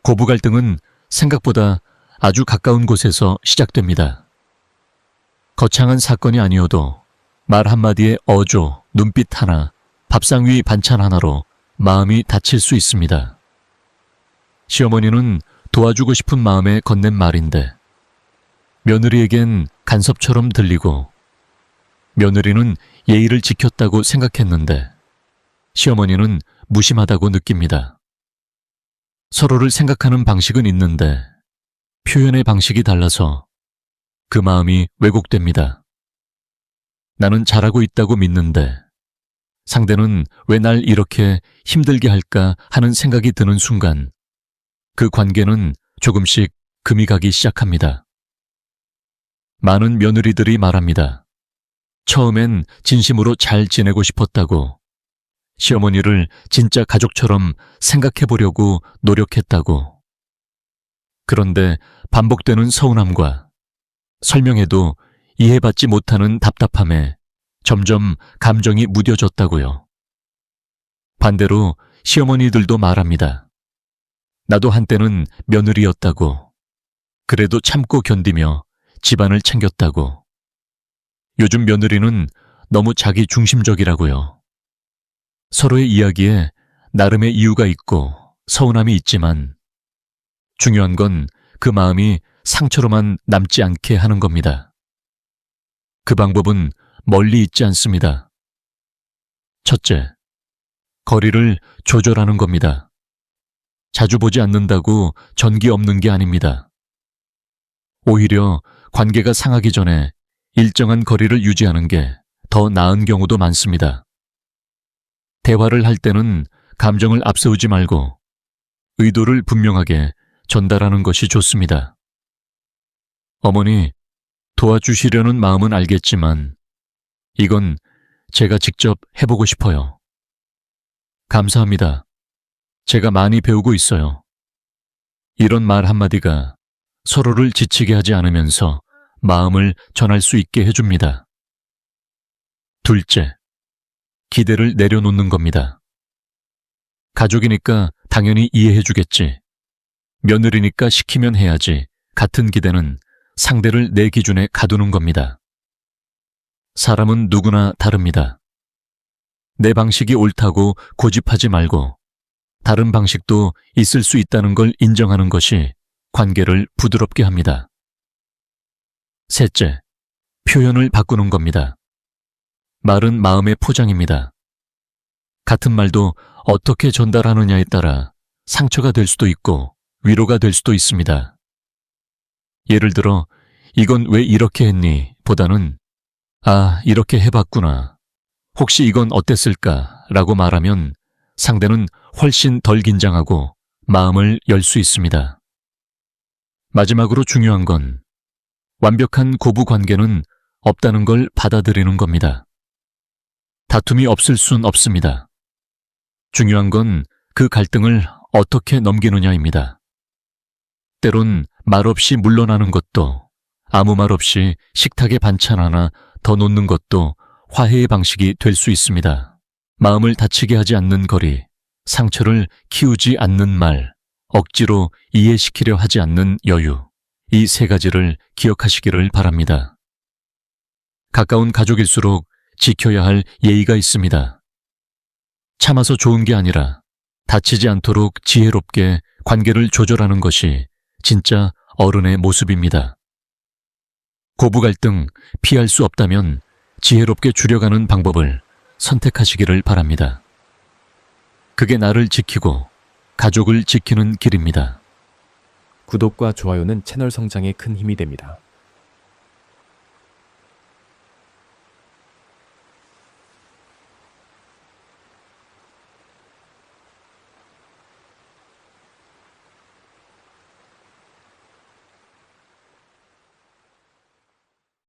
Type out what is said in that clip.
고부 갈등은 생각보다 아주 가까운 곳에서 시작됩니다. 거창한 사건이 아니어도 말 한마디에 어조, 눈빛 하나, 밥상 위 반찬 하나로 마음이 다칠 수 있습니다. 시어머니는 도와주고 싶은 마음에 건넨 말인데 며느리에겐 간섭처럼 들리고 며느리는 예의를 지켰다고 생각했는데 시어머니는 무심하다고 느낍니다. 서로를 생각하는 방식은 있는데 표현의 방식이 달라서 그 마음이 왜곡됩니다. 나는 잘하고 있다고 믿는데 상대는 왜 날 이렇게 힘들게 할까 하는 생각이 드는 순간 그 관계는 조금씩 금이 가기 시작합니다. 많은 며느리들이 말합니다. 처음엔 진심으로 잘 지내고 싶었다고, 시어머니를 진짜 가족처럼 생각해 보려고 노력했다고. 그런데 반복되는 서운함과 설명해도 이해받지 못하는 답답함에 점점 감정이 무뎌졌다고요. 반대로 시어머니들도 말합니다. 나도 한때는 며느리였다고, 그래도 참고 견디며 집안을 챙겼다고. 요즘 며느리는 너무 자기 중심적이라고요. 서로의 이야기에 나름의 이유가 있고 서운함이 있지만 중요한 건 그 마음이 상처로만 남지 않게 하는 겁니다. 그 방법은 멀리 있지 않습니다. 첫째, 거리를 조절하는 겁니다. 자주 보지 않는다고 전기 없는 게 아닙니다. 오히려 관계가 상하기 전에 일정한 거리를 유지하는 게 더 나은 경우도 많습니다. 대화를 할 때는 감정을 앞세우지 말고 의도를 분명하게 전달하는 것이 좋습니다. 어머니, 도와주시려는 마음은 알겠지만 이건 제가 직접 해보고 싶어요. 감사합니다. 제가 많이 배우고 있어요. 이런 말 한마디가 서로를 지치게 하지 않으면서 마음을 전할 수 있게 해줍니다. 둘째, 기대를 내려놓는 겁니다. 가족이니까 당연히 이해해주겠지. 며느리니까 시키면 해야지. 같은 기대는 상대를 내 기준에 가두는 겁니다. 사람은 누구나 다릅니다. 내 방식이 옳다고 고집하지 말고 다른 방식도 있을 수 있다는 걸 인정하는 것이 관계를 부드럽게 합니다. 셋째, 표현을 바꾸는 겁니다. 말은 마음의 포장입니다. 같은 말도 어떻게 전달하느냐에 따라 상처가 될 수도 있고 위로가 될 수도 있습니다. 예를 들어 이건 왜 이렇게 했니? 보다는 아, 이렇게 해봤구나. 혹시 이건 어땠을까? 라고 말하면 상대는 훨씬 덜 긴장하고 마음을 열 수 있습니다. 마지막으로 중요한 건 완벽한 고부 관계는 없다는 걸 받아들이는 겁니다. 다툼이 없을 순 없습니다. 중요한 건 그 갈등을 어떻게 넘기느냐입니다. 때론 말없이 물러나는 것도, 아무 말 없이 식탁에 반찬 하나 더 놓는 것도 화해의 방식이 될 수 있습니다. 마음을 다치게 하지 않는 거리, 상처를 키우지 않는 말, 억지로 이해시키려 하지 않는 여유, 이 세 가지를 기억하시기를 바랍니다. 가까운 가족일수록 지켜야 할 예의가 있습니다. 참아서 좋은 게 아니라 다치지 않도록 지혜롭게 관계를 조절하는 것이 진짜 어른의 모습입니다. 고부 갈등 피할 수 없다면 지혜롭게 줄여가는 방법을 선택하시기를 바랍니다. 그게 나를 지키고 가족을 지키는 길입니다. 구독과 좋아요는 채널 성장에 큰 힘이 됩니다.